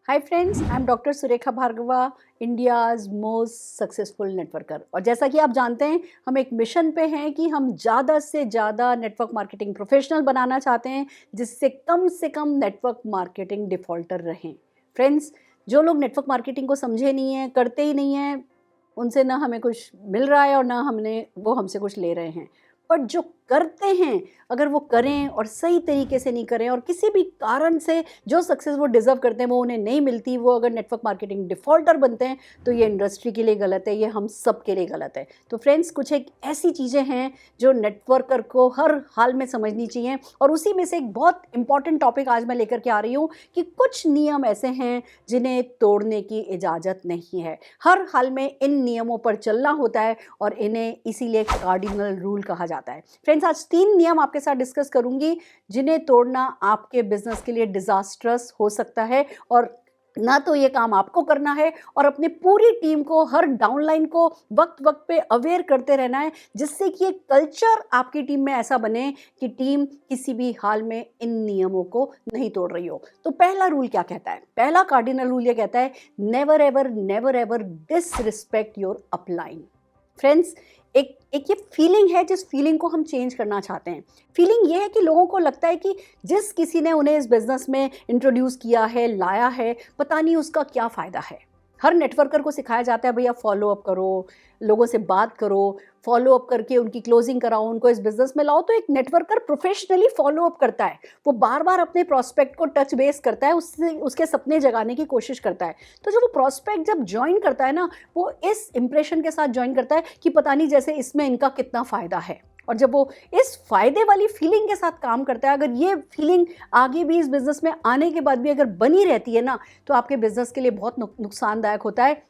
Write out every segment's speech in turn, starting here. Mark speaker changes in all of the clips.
Speaker 1: Hi friends, I am doctor Surekha Bhargava, India's most successful networker. और जैसा कि आप जानते हैं, हम एक मिशन पे हैं कि हम ज़्यादा से ज़्यादा नेटवर्क मार्केटिंग प्रोफेशनल बनाना चाहते हैं, जिससे कम से कम नेटवर्क मार्केटिंग डिफ़ॉल्टर रहें। फ्रेंड्स, जो लोग नेटवर्क मार्केटिंग को समझे नहीं हैं, करते ही नहीं हैं, उनसे ना हमें कुछ मिल रहा है और ना वो हमसे कुछ ले रहे हैं। बट जो करते हैं, अगर वो करें और सही तरीके से नहीं करें और किसी भी कारण से जो सक्सेस वो डिज़र्व करते हैं वो उन्हें नहीं मिलती, वो अगर नेटवर्क मार्केटिंग डिफ़ॉल्टर बनते हैं, तो ये इंडस्ट्री के लिए गलत है, ये हम सब के लिए गलत है। तो फ्रेंड्स, कुछ एक ऐसी चीज़ें हैं जो नेटवर्कर को हर हाल में समझनी चाहिए, और उसी में से एक बहुत इंपॉर्टेंट टॉपिक आज मैं लेकर के आ रही हूँ कि कुछ नियम ऐसे हैं जिन्हें तोड़ने की इजाज़त नहीं है। हर हाल में इन नियमों पर चलना होता है और इन्हें इसीलिए कार्डिनल रूल कहा जाता है। फ्रेंड्स, आज 3 नियम आपके साथ डिस्कस करूंगी जिन्हें तोड़ना आपके बिजनेस के लिए डिजास्ट्रस हो सकता है, और ना तो ये काम आपको करना है और अपनी पूरी टीम को, हर डाउनलाइन को वक्त वक्त पे अवेयर करते रहना है, जिससे कि एक कल्चर आपकी टीम में ऐसा बने कि टीम किसी भी हाल में इन नियमों को नहीं तोड़ रही हो। तो पहला रूल क्या कहता है? पहला कार्डिनल रूल ये कहता है, never ever disrespect your upline. Friends, एक ये फीलिंग है जिस फीलिंग को हम चेंज करना चाहते हैं। फीलिंग ये है कि लोगों को लगता है कि जिस किसी ने उन्हें इस बिज़नेस में इंट्रोड्यूस किया है, लाया है, पता नहीं उसका क्या फ़ायदा है। हर नेटवर्कर को सिखाया जाता है, भैया फॉलो अप करो, लोगों से बात करो, फॉलो अप करके उनकी क्लोजिंग कराओ, उनको इस बिज़नेस में लाओ। तो एक नेटवर्कर प्रोफेशनली फॉलो अप करता है, वो बार-बार अपने प्रॉस्पेक्ट को टच बेस करता है, उससे उसके सपने जगाने की कोशिश करता है। तो जब वो प्रॉस्पेक्ट जब जॉइन करता है ना, वो इस इंप्रेशन के साथ जॉइन करता है कि पता नहीं जैसे इसमें इनका कितना फ़ायदा है। और जब वो इस फ़ायदे वाली फीलिंग के साथ काम करता है, अगर ये फीलिंग आगे भी इस बिज़नेस में आने के बाद भी अगर बनी रहती है ना, तो आपके बिज़नेस के लिए बहुत नुकसानदायक होता है।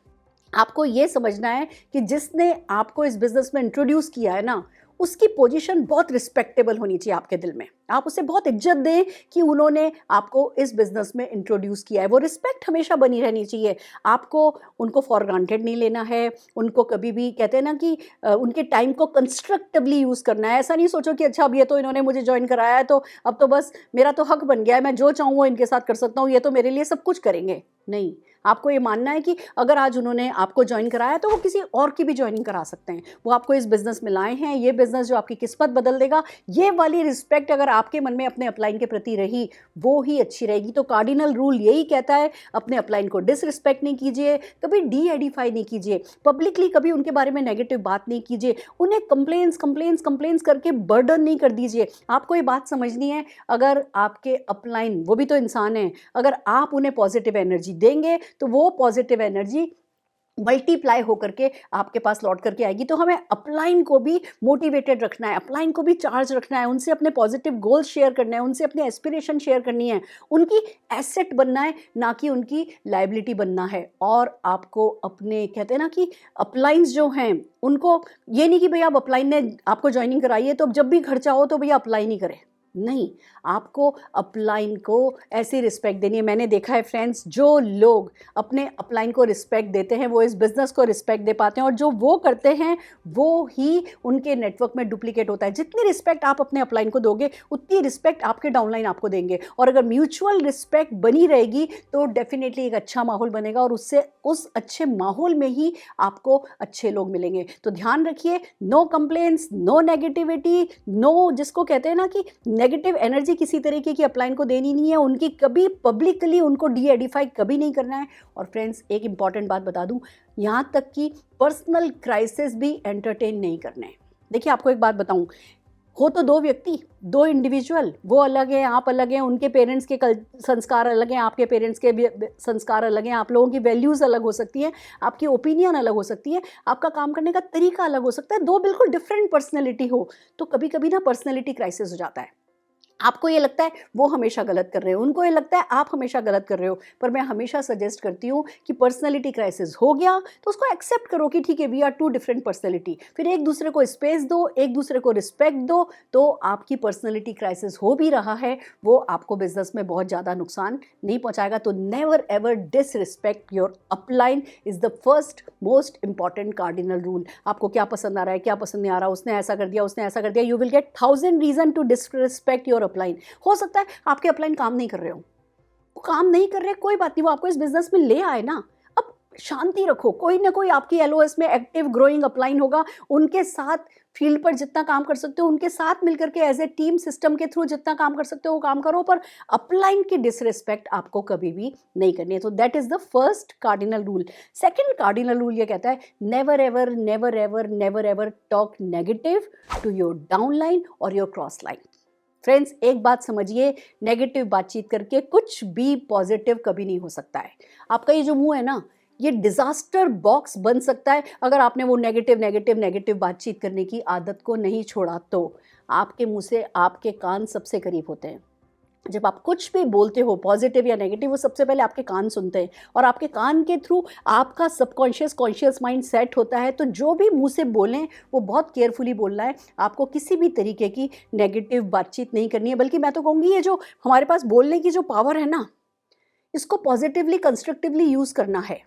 Speaker 1: आपको ये समझना है कि जिसने आपको इस बिज़नेस में इंट्रोड्यूस किया है ना, उसकी पोजीशन बहुत रिस्पेक्टेबल होनी चाहिए आपके दिल में। आप उसे बहुत इज्जत दें कि उन्होंने आपको इस बिज़नेस में इंट्रोड्यूस किया है। वो रिस्पेक्ट हमेशा बनी रहनी चाहिए। आपको उनको फॉर ग्रांटेड नहीं लेना है, उनको कभी भी, कहते हैं ना कि उनके टाइम को कंस्ट्रक्टिवली यूज़ करना है। ऐसा नहीं सोचो कि अच्छा, अब ये तो इन्होंने मुझे जॉइन कराया है, तो अब तो बस मेरा तो हक बन गया है, मैं जो चाहूँ वो इनके साथ कर सकता हूँ, ये तो मेरे लिए सब कुछ करेंगे। नहीं, आपको ये मानना है कि अगर आज उन्होंने आपको जॉइन कराया तो वो किसी और की भी जॉइनिंग करा सकते हैं। वो आपको इस बिज़नेस में लाए हैं, ये बिज़नेस जो आपकी किस्मत बदल देगा। ये वाली रिस्पेक्ट अगर आपके मन में अपने अपलाइन के प्रति रही, वो ही अच्छी रहेगी। तो कार्डिनल रूल यही कहता है, अपने अपलाइन को डिसरिस्पेक्ट नहीं कीजिए, कभी डी एडिफाई नहीं कीजिए, पब्लिकली कभी उनके बारे में नेगेटिव बात नहीं कीजिए, उन्हें कंप्लेंट्स करके बर्डन नहीं कर दीजिए। आपको ये बात समझनी है, अगर आपके अपलाइन, वो भी तो इंसान है, अगर आप उन्हें पॉजिटिव एनर्जी देंगे तो वो पॉजिटिव एनर्जी मल्टीप्लाई होकर के आपके पास लौट करके आएगी। तो हमें अपलाइन को भी मोटिवेटेड रखना है, अपलाइन को भी चार्ज रखना है, उनसे अपने पॉजिटिव गोल्स शेयर करने हैं, उनसे अपने एस्पिरेशन शेयर करनी है, उनकी एसेट बनना है, ना कि उनकी लाइबिलिटी बनना है। और आपको अपने, कहते हैं ना कि अपलाइंस जो हैं उनको ये नहीं कि भैया अब अपलाइन ने आपको ज्वाइनिंग कराई है तो अब जब भी खर्चा हो तो भैया अपलाइन ही करे। नहीं, आपको अपलाइन को ऐसी रिस्पेक्ट देनी है। मैंने देखा है फ्रेंड्स, जो लोग अपने अपलाइन को रिस्पेक्ट देते हैं वो इस बिज़नेस को रिस्पेक्ट दे पाते हैं, और जो वो करते हैं वो ही उनके नेटवर्क में डुप्लीकेट होता है। जितनी रिस्पेक्ट आप अपने अपलाइन को दोगे, उतनी रिस्पेक्ट आपके डाउनलाइन आपको देंगे, और अगर म्यूचुअल रिस्पेक्ट बनी रहेगी तो डेफिनेटली एक अच्छा माहौल बनेगा, और उससे उस अच्छे माहौल में ही आपको अच्छे लोग मिलेंगे। तो ध्यान रखिए, no complaints, no negativity, no, जिसको कहते हैं ना कि नेगेटिव एनर्जी किसी तरीके की अपलाइन को देनी नहीं है, उनकी कभी पब्लिकली उनको डी एडिफाई कभी नहीं करना है। और फ्रेंड्स, एक इंपॉर्टेंट बात बता दूं, यहाँ तक कि पर्सनल क्राइसिस भी एंटरटेन नहीं करने हैं। देखिए, आपको एक बात बताऊं, हो तो दो व्यक्ति, दो इंडिविजुअल, वो अलग है, आप अलग हैं, उनके पेरेंट्स के संस्कार अलग हैं, आपके पेरेंट्स के भी संस्कार अलग हैं, आप लोगों की वैल्यूज़ अलग हो सकती हैं, आपकी ओपिनियन अलग हो सकती है, आपका काम करने का तरीका अलग हो सकता है, दो बिल्कुल डिफरेंट पर्सनैलिटी हो, तो कभी कभी ना पर्सनैलिटी क्राइसिस हो जाता है। आपको ये लगता है वो हमेशा गलत कर रहे हो, उनको ये लगता है आप हमेशा गलत कर रहे हो। पर मैं हमेशा सजेस्ट करती हूँ कि पर्सनैलिटी क्राइसिस हो गया तो उसको एक्सेप्ट करो कि ठीक है, we are two different personality. फिर एक दूसरे को स्पेस दो, एक दूसरे को रिस्पेक्ट दो, तो आपकी पर्सनैलिटी क्राइसिस हो भी रहा है, वो आपको बिजनेस में बहुत ज़्यादा नुकसान नहीं पहुँचाएगा। तो never ever disrespect your upline is the first most important cardinal rule. आपको क्या पसंद आ रहा है, क्या पसंद नहीं आ रहा, उसने ऐसा कर दिया, उसने ऐसा कर दिया, you will get 1000 reason to disrespect your upline. हो सकता है आपके अपलाइन काम नहीं कर रहे हो, वो काम नहीं कर रहे, कोई बात नहीं, वो आपको इस बिजनेस में ले आए ना। अब शांति रखो, कोई ना कोई आपकी एलओएस में एक्टिव ग्रोइंग अपलाइन होगा, उनके साथ फील्ड पर जितना काम कर सकते हो उनके साथ मिलकर के एज ए टीम सिस्टम के थ्रू जितना काम कर सकते हो वो काम करो, पर अपलाइन की डिसरिस्पेक्ट आपको कभी भी नहीं करनी है। तो that is the first cardinal rule. Second cardinal rule ये कहता है, never ever never ever never ever talk negative to your downline और योर क्रॉस लाइन। फ्रेंड्स, एक बात समझिए, नेगेटिव बातचीत करके कुछ भी पॉजिटिव कभी नहीं हो सकता है। आपका ये जो मुंह है ना, ये डिजास्टर बॉक्स बन सकता है अगर आपने वो नेगेटिव नेगेटिव नेगेटिव बातचीत करने की आदत को नहीं छोड़ा। तो आपके मुंह से आपके कान सबसे करीब होते हैं। जब आप कुछ भी बोलते हो पॉजिटिव या नेगेटिव, वो सबसे पहले आपके कान सुनते हैं और आपके कान के थ्रू आपका सबकॉन्शियस कॉन्शियस माइंड सेट होता है। तो जो भी मुंह से बोलें वो बहुत केयरफुली बोलना है। आपको किसी भी तरीके की नेगेटिव बातचीत नहीं करनी है, बल्कि मैं तो कहूँगी ये जो हमारे पास बोलने की जो पावर है ना, इसको पॉजिटिवली कंस्ट्रक्टिवली यूज़ करना है,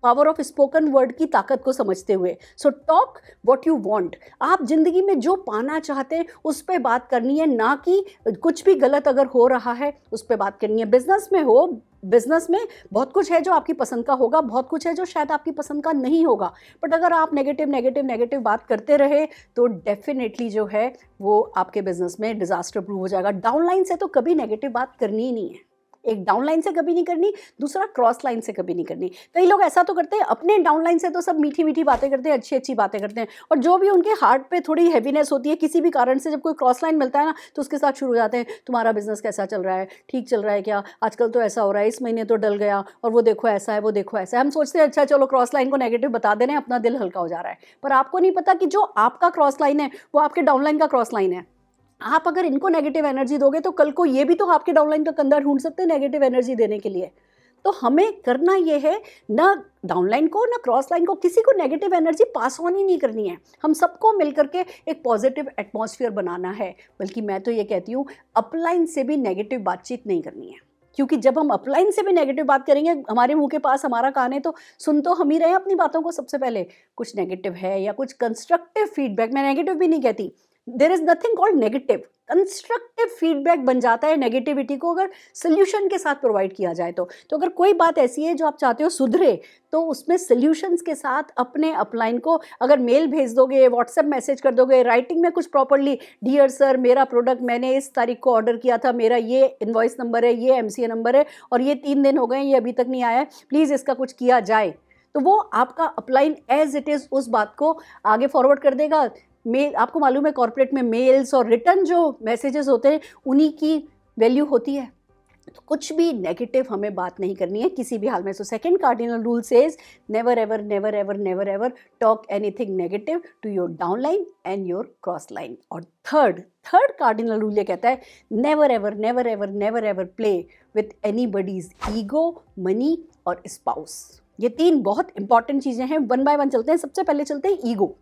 Speaker 1: पावर ऑफ स्पोकन वर्ड की ताकत को समझते हुए। So talk what you want. आप जिंदगी में जो पाना चाहते हैं उस पर बात करनी है, ना कि कुछ भी गलत अगर हो रहा है उस पर बात करनी है। बिजनेस में हो, बिजनेस में बहुत कुछ है जो आपकी पसंद का होगा, बहुत कुछ है जो शायद आपकी पसंद का नहीं होगा, बट अगर आप नेगेटिव नेगेटिव नेगेटिव बात करते रहे तो डेफिनेटली जो है वो आपके बिजनेस में डिजास्टर प्रूव हो जाएगा। डाउनलाइन से तो कभी नेगेटिव बात करनी ही नहीं है। एक डाउन लाइन से कभी नहीं करनी, दूसरा क्रॉस लाइन से कभी नहीं करनी। कई लोग ऐसा तो करते हैं, अपने डाउन लाइन से तो सब मीठी मीठी बातें करते हैं, अच्छी अच्छी बातें करते हैं, और जो भी उनके हार्ट पे थोड़ी हैवीनेस होती है किसी भी कारण से, जब कोई क्रॉस लाइन मिलता है ना तो उसके साथ शुरू हो जाते हैं, तुम्हारा बिजनेस कैसा चल रहा है, ठीक चल रहा है क्या, आजकल तो ऐसा हो रहा है, इस महीने तो डल गया, और वो देखो ऐसा है, वो देखो ऐसा है। हम सोचते हैं अच्छा चलो क्रॉस लाइन को नेगेटिव बता देने, अपना दिल हल्का हो जा रहा है, पर आपको नहीं पता कि जो आपका क्रॉस लाइन है वो आपके डाउन लाइन का क्रॉस लाइन है। आप अगर इनको नेगेटिव एनर्जी दोगे तो कल को ये भी तो आपके डाउनलाइन का कंधा ढूंढ सकते हैं नेगेटिव एनर्जी देने के लिए। तो हमें करना ये है, ना डाउनलाइन को ना क्रॉस लाइन को, किसी को नेगेटिव एनर्जी पास ऑन ही नहीं करनी है। हम सबको मिलकर के एक पॉजिटिव एटमॉस्फेयर बनाना है। बल्कि मैं तो ये कहती हूँ, अपलाइन से भी नेगेटिव बातचीत नहीं करनी है, क्योंकि जब हम अपलाइन से भी नेगेटिव बात करेंगे, हमारे मुंह के पास हमारा कान है तो सुन तो हम ही रहे हैं अपनी बातों को। सबसे पहले कुछ नेगेटिव है या कुछ कंस्ट्रक्टिव फीडबैक, मैं नेगेटिव भी नहीं कहती, there is nothing called negative, constructive feedback बन जाता है नेगेटिविटी को अगर सोल्यूशन के साथ प्रोवाइड किया जाए तो। अगर कोई बात ऐसी है जो आप चाहते हो सुधरे, तो उसमें सोल्यूशंस के साथ अपने अपलाइन को अगर मेल भेज दोगे, व्हाट्सएप मैसेज कर दोगे, राइटिंग में कुछ प्रॉपरली, डियर सर मेरा प्रोडक्ट मैंने इस तारीख को ऑर्डर किया था, मेरा ये इनवॉइस नंबर है, ये एमसीए नंबर है, और ये 3 दिन हो गए ये अभी तक नहीं आया है, प्लीज़ इसका कुछ किया जाए, तो वो आपका अपलाइन एज इट इज़ उस बात को आगे फॉरवर्ड कर देगा। मेल, आपको मालूम है कॉर्पोरेट में मेल्स और रिटर्न जो मैसेजेस होते हैं उन्हीं की वैल्यू होती है। तो कुछ भी नेगेटिव हमें बात नहीं करनी है किसी भी हाल में। So second cardinal rule says, never ever never ever never ever talk anything negative to your downline and your cross line. और थर्ड कार्डिनल रूल ये कहता है, never ever never ever never ever play with anybody's ego, money और spouse. ये 3 बहुत important चीज़ें हैं, one by one चलते हैं। सबसे पहले चलते हैं ईगो।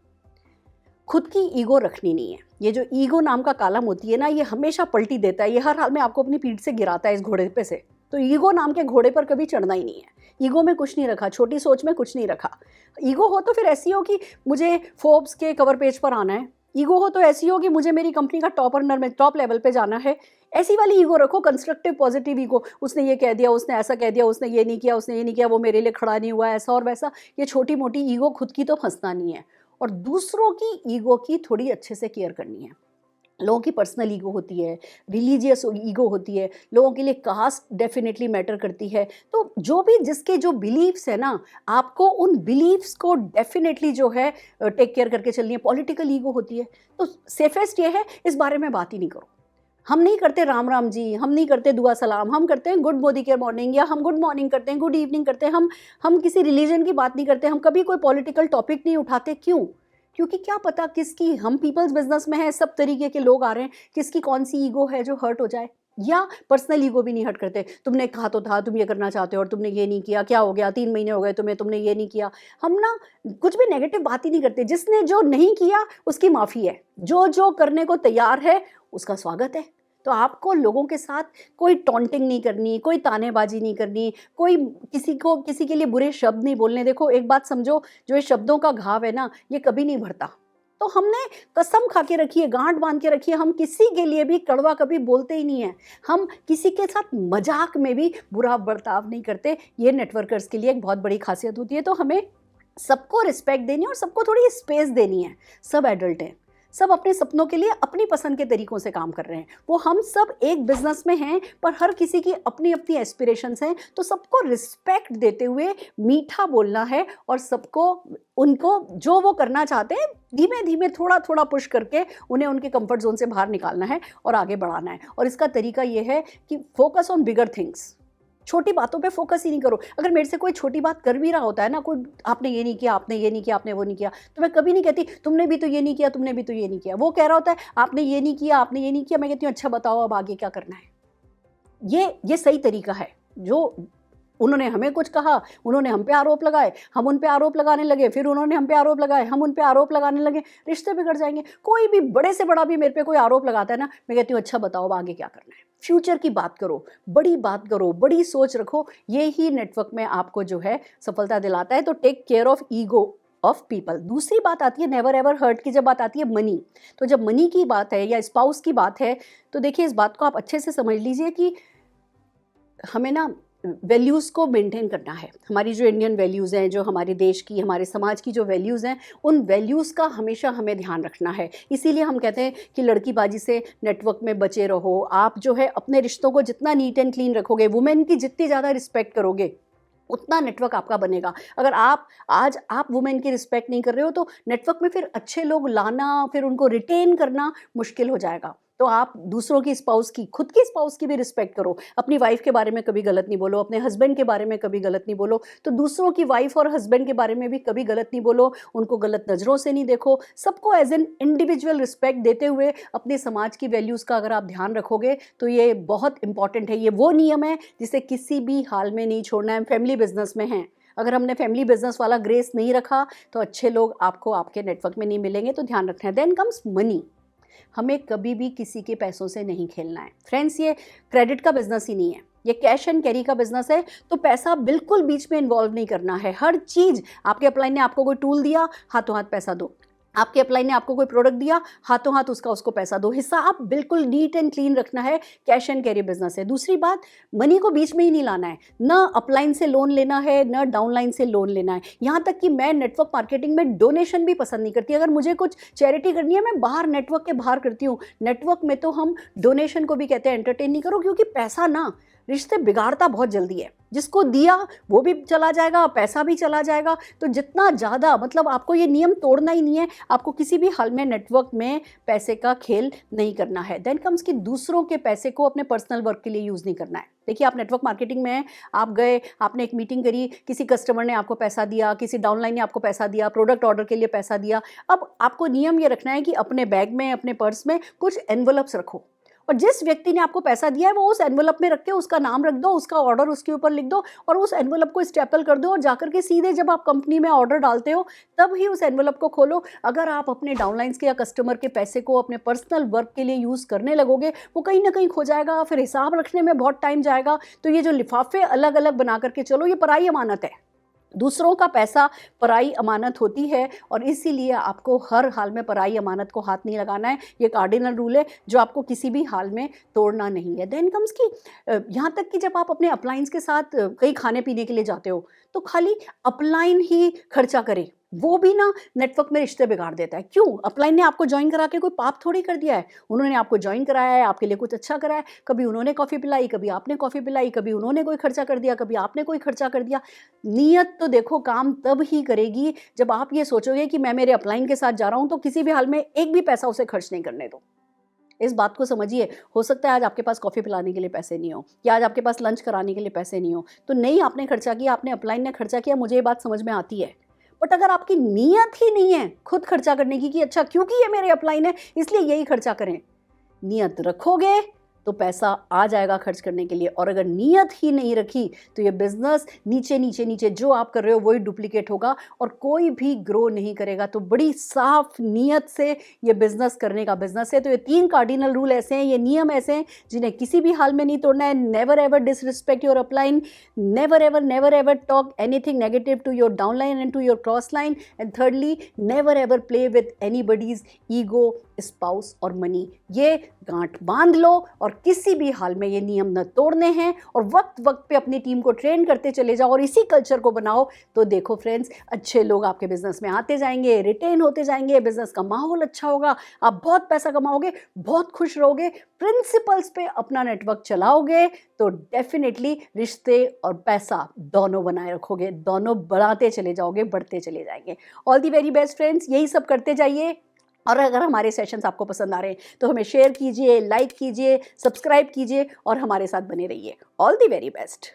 Speaker 1: खुद की ईगो रखनी नहीं है। ये जो ईगो नाम का कालम होती है ना, ये हमेशा पलटी देता है, ये हर हाल में आपको अपनी पीठ से गिराता है इस घोड़े पे से। तो ईगो नाम के घोड़े पर कभी चढ़ना ही नहीं है। ईगो में कुछ नहीं रखा, छोटी सोच में कुछ नहीं रखा। ईगो हो तो फिर ऐसी हो कि मुझे फोर्ब्स के कवर पेज पर आना है, ईगो हो तो ऐसी हो कि मुझे मेरी कंपनी का टॉप लेवल पे जाना है। ऐसी वाली ईगो रखो, कंस्ट्रक्टिव पॉजिटिव ईगो। उसने ये कह दिया, उसने ऐसा कह दिया, उसने ये नहीं किया, उसने ये नहीं किया, वो मेरे लिए खड़ा नहीं हुआ, ऐसा और वैसा। ये छोटी मोटी ईगो खुद की तो फंसना नहीं है, और दूसरों की ईगो की थोड़ी अच्छे से केयर करनी है। लोगों की पर्सनल ईगो होती है, रिलीजियस ईगो होती है, लोगों के लिए कास्ट डेफिनेटली मैटर करती है। तो जो भी जिसके जो बिलीव्स है ना, आपको उन बिलीव्स को डेफिनेटली जो है टेक केयर करके चलनी है। पॉलिटिकल ईगो होती है, तो सेफेस्ट ये है इस बारे में बात ही नहीं करो। हम नहीं करते राम राम जी, हम नहीं करते दुआ सलाम, हम करते हैं गुड मोदी केयर मॉर्निंग, या हम गुड मॉर्निंग करते हैं, गुड इवनिंग करते हैं। हम किसी रिलीजन की बात नहीं करते, हम कभी कोई पॉलिटिकल टॉपिक नहीं उठाते। क्यों? क्योंकि क्या पता किसकी, हम पीपल्स बिजनेस में हैं, सब तरीके के लोग आ रहे हैं, किसकी कौन सी ईगो है जो हर्ट हो जाए। या पर्सनल ईगो भी नहीं हर्ट करते, तुमने कहा तो था, तुम ये करना चाहते हो और तुमने ये नहीं किया, क्या हो गया, 3 महीने हो गए तुम्हें, तुमने ये नहीं किया। हम ना कुछ भी नेगेटिव बात ही नहीं करते। जिसने जो नहीं किया उसकी माफ़ी है, जो करने को तैयार है उसका स्वागत है। तो आपको लोगों के साथ कोई टॉन्टिंग नहीं करनी, कोई तानेबाजी नहीं करनी, कोई किसी के लिए बुरे शब्द नहीं बोलने। देखो एक बात समझो, जो ये शब्दों का घाव है ना, ये कभी नहीं भरता। तो हमने कसम खा के रखी है, गांठ बांध के रखी है, हम किसी के लिए भी कड़वा कभी बोलते ही नहीं है, हम किसी के साथ मजाक में भी बुरा बर्ताव नहीं करते। ये नेटवर्कर्स के लिए एक बहुत बड़ी खासियत होती है। तो हमें सबको रिस्पेक्ट देनी है और सबको थोड़ी स्पेस देनी है। सब एडल्ट हैं, सब अपने सपनों के लिए अपनी पसंद के तरीक़ों से काम कर रहे हैं। वो हम सब एक बिजनेस में हैं, पर हर किसी की अपनी अपनी एस्पिरेशंस हैं। तो सबको रिस्पेक्ट देते हुए मीठा बोलना है और सबको उनको जो वो करना चाहते हैं धीमे धीमे थोड़ा थोड़ा पुश करके उन्हें उनके कंफर्ट जोन से बाहर निकालना है और आगे बढ़ाना है। और इसका तरीका ये है कि फोकस ऑन बिगर थिंग्स। छोटी बातों पे फोकस ही नहीं करो। अगर मेरे से कोई छोटी बात कर भी रहा होता है ना, कोई आपने ये नहीं किया, आपने ये नहीं किया, आपने वो नहीं किया, तो मैं कभी नहीं कहती तुमने भी तो ये नहीं किया, तुमने भी तो ये नहीं किया। वो कह रहा होता है आपने ये नहीं किया, आपने ये नहीं किया, मैं कहती हूँ अच्छा बताओ अब आगे क्या करना है। ये सही तरीका है। जो उन्होंने हमें कुछ कहा, उन्होंने हम पे आरोप लगाए, हम उन पे आरोप लगाने लगे, फिर उन्होंने हम पे आरोप लगाए, हम उन पे आरोप लगाने लगे, रिश्ते बिगड़ जाएंगे। कोई भी बड़े से बड़ा भी मेरे पे कोई आरोप लगाता है ना, मैं कहती हूँ अच्छा बताओ आगे क्या करना है। फ्यूचर की बात करो, बड़ी बात करो, बड़ी सोच रखो। ये ही नेटवर्क में आपको जो है सफलता दिलाता है। तो take care of ego of people. दूसरी बात आती है नेवर एवर हर्ट की। जब बात आती है मनी, तो जब मनी की बात है या स्पाउस की बात है, तो देखिए इस बात को आप अच्छे से समझ लीजिए कि हमें ना वैल्यूज़ को मेंटेन करना है। हमारी जो इंडियन वैल्यूज़ हैं, जो हमारे देश की, हमारे समाज की जो वैल्यूज़ हैं, उन वैल्यूज़ का हमेशा हमें ध्यान रखना है। इसीलिए हम कहते हैं कि लड़कीबाजी से नेटवर्क में बचे रहो। आप जो है अपने रिश्तों को जितना नीट एंड क्लीन रखोगे, वुमेन की जितनी ज़्यादा रिस्पेक्ट करोगे, उतना नेटवर्क आपका बनेगा। अगर आज आप वुमेन की रिस्पेक्ट नहीं कर रहे हो, तो नेटवर्क में फिर अच्छे लोग लाना, फिर उनको रिटेन करना मुश्किल हो जाएगा। तो आप दूसरों की स्पाउस की, खुद की स्पाउस की भी रिस्पेक्ट करो। अपनी वाइफ के बारे में कभी गलत नहीं बोलो, अपने हस्बैंड के बारे में कभी गलत नहीं बोलो। तो दूसरों की वाइफ और हस्बैंड के बारे में भी कभी गलत नहीं बोलो, उनको गलत नज़रों से नहीं देखो। सबको एज एन इंडिविजुअल रिस्पेक्ट देते हुए अपने समाज की वैल्यूज़ का अगर आप ध्यान रखोगे, तो ये बहुत इंपॉर्टेंट है। ये वो नियम है जिसे किसी भी हाल में नहीं छोड़ना है। फैमिली बिजनेस में हैं, अगर हमने फैमिली बिजनेस वाला ग्रेस नहीं रखा, तो अच्छे लोग आपको आपके नेटवर्क में नहीं मिलेंगे। तो ध्यान रखना है। Then comes money. हमें कभी भी किसी के पैसों से नहीं खेलना है। फ्रेंड्स, ये क्रेडिट का बिजनेस ही नहीं है, ये कैश एंड कैरी का बिजनेस है। तो पैसा बिल्कुल बीच में इन्वॉल्व नहीं करना है। हर चीज़, आपके अपलाइन ने आपको कोई टूल दिया, हाथों हाथ पैसा दो। आपके अपलाइन ने आपको कोई प्रोडक्ट दिया, हाथों हाथ उसको पैसा दो। हिसाब बिल्कुल नीट एंड क्लीन रखना है। कैश एंड कैरी बिजनेस है। दूसरी बात, मनी को बीच में ही नहीं लाना है। ना अपलाइन से लोन लेना है, ना डाउनलाइन से लोन लेना है। यहाँ तक कि मैं नेटवर्क मार्केटिंग में डोनेशन भी पसंद नहीं करती। अगर मुझे कुछ चैरिटी करनी है, मैं बाहर नेटवर्क के बाहर करती हूँ। नेटवर्क में तो हम डोनेशन को भी कहते हैं एंटरटेन नहीं करो, क्योंकि पैसा ना रिश्ते बिगाड़ता बहुत जल्दी है। जिसको दिया वो भी चला जाएगा, पैसा भी चला जाएगा। तो जितना ज़्यादा, मतलब आपको ये नियम तोड़ना ही नहीं है। आपको किसी भी हाल में नेटवर्क में पैसे का खेल नहीं करना है। देन कम्स कि दूसरों के पैसे को अपने पर्सनल वर्क के लिए यूज़ नहीं करना है। देखिए, आप नेटवर्क मार्केटिंग में हैं, आप गए, आपने एक मीटिंग करी, किसी कस्टमर ने आपको पैसा दिया, किसी डाउनलाइन ने आपको पैसा दिया, प्रोडक्ट ऑर्डर के लिए पैसा दिया। अब आपको नियम ये रखना है कि अपने बैग में, अपने पर्स में कुछ एनवलप्स रखो, और जिस व्यक्ति ने आपको पैसा दिया है वो उस एनवलप में रख के उसका नाम रख दो, उसका ऑर्डर उसके ऊपर लिख दो, और उस एनवलप को स्टेपल कर दो, और जाकर के सीधे जब आप कंपनी में ऑर्डर डालते हो तब ही उस एनवलप को खोलो। अगर आप अपने डाउनलाइंस के या कस्टमर के पैसे को अपने पर्सनल वर्क के लिए यूज़ करने लगोगे, वो कहीं ना कहीं खो जाएगा, फिर हिसाब रखने में बहुत टाइम जाएगा। तो ये जो लिफाफे अलग अलग बना करके चलो, ये पराई अमानत है। दूसरों का पैसा पराई अमानत होती है, और इसीलिए आपको हर हाल में पराई अमानत को हाथ नहीं लगाना है। ये कार्डिनल रूल है जो आपको किसी भी हाल में तोड़ना नहीं है। देन कम्स की यहाँ तक कि जब आप अपने अपलाइंस के साथ कहीं खाने पीने के लिए जाते हो, तो खाली अपलाइन ही खर्चा करे, वो भी ना नेटवर्क में रिश्ते बिगाड़ देता है। क्यों? अपलाइन ने आपको ज्वाइन करा के कोई पाप थोड़ी कर दिया है। उन्होंने आपको ज्वाइन कराया है, आपके लिए कुछ अच्छा करा है। कभी उन्होंने कॉफ़ी पिलाई, कभी आपने कॉफ़ी पिलाई, कभी उन्होंने कोई खर्चा कर दिया, कभी आपने कोई खर्चा कर दिया। नीयत तो देखो काम तब ही करेगी जब आप ये सोचोगे कि मैं मेरे अपलाइन के साथ जा रहा हूँ, तो किसी भी हाल में एक भी पैसा उसे खर्च नहीं करने दो। इस बात को समझिए। हो सकता है आज आपके पास कॉफ़ी पिलाने के लिए पैसे नहीं हो, या आज आपके पास लंच कराने के लिए पैसे नहीं हो, तो नहीं आपने खर्चा किया, आपने अपलाइन ने खर्चा किया, मुझे ये बात समझ में आती है। बट अगर आपकी नीयत ही नहीं है खुद खर्चा करने की कि अच्छा क्योंकि ये मेरे अपलाइन है इसलिए यही खर्चा करें, नियत रखोगे तो पैसा आ जाएगा खर्च करने के लिए। और अगर नीयत ही नहीं रखी तो ये बिजनेस नीचे नीचे नीचे जो आप कर रहे हो वही डुप्लीकेट होगा और कोई भी ग्रो नहीं करेगा। तो बड़ी साफ नीयत से ये बिजनेस करने का बिजनेस है। तो ये 3 कार्डिनल रूल ऐसे हैं, ये नियम ऐसे हैं जिन्हें किसी भी हाल में नहीं तोड़ना है। Never ever disrespect your upline, never ever talk anything negative to your downline and to your cross line, and thirdly never ever play with anybody's ego, spouse और मनी। ये गांठ बांध लो और किसी भी हाल में ये नियम न तोड़ने हैं और वक्त वक्त पे अपनी टीम को ट्रेन करते चले जाओ और इसी कल्चर को बनाओ। तो देखो फ्रेंड्स, अच्छे लोग आपके बिजनेस में आते जाएंगे, रिटेन होते जाएंगे, बिजनेस का माहौल अच्छा होगा, आप बहुत पैसा कमाओगे, बहुत खुश रहोगे, प्रिंसिपल्स पे अपना नेटवर्क चलाओगे तो डेफिनेटली रिश्ते और पैसा दोनों बनाए रखोगे, दोनों बढ़ाते चले जाओगे, बढ़ते चले जाएंगे। All the very best friends, यही सब करते जाइए। और अगर हमारे सेशंस आपको पसंद आ रहे हैं तो हमें शेयर कीजिए, लाइक कीजिए, सब्सक्राइब कीजिए और हमारे साथ बने रहिए। All the very best.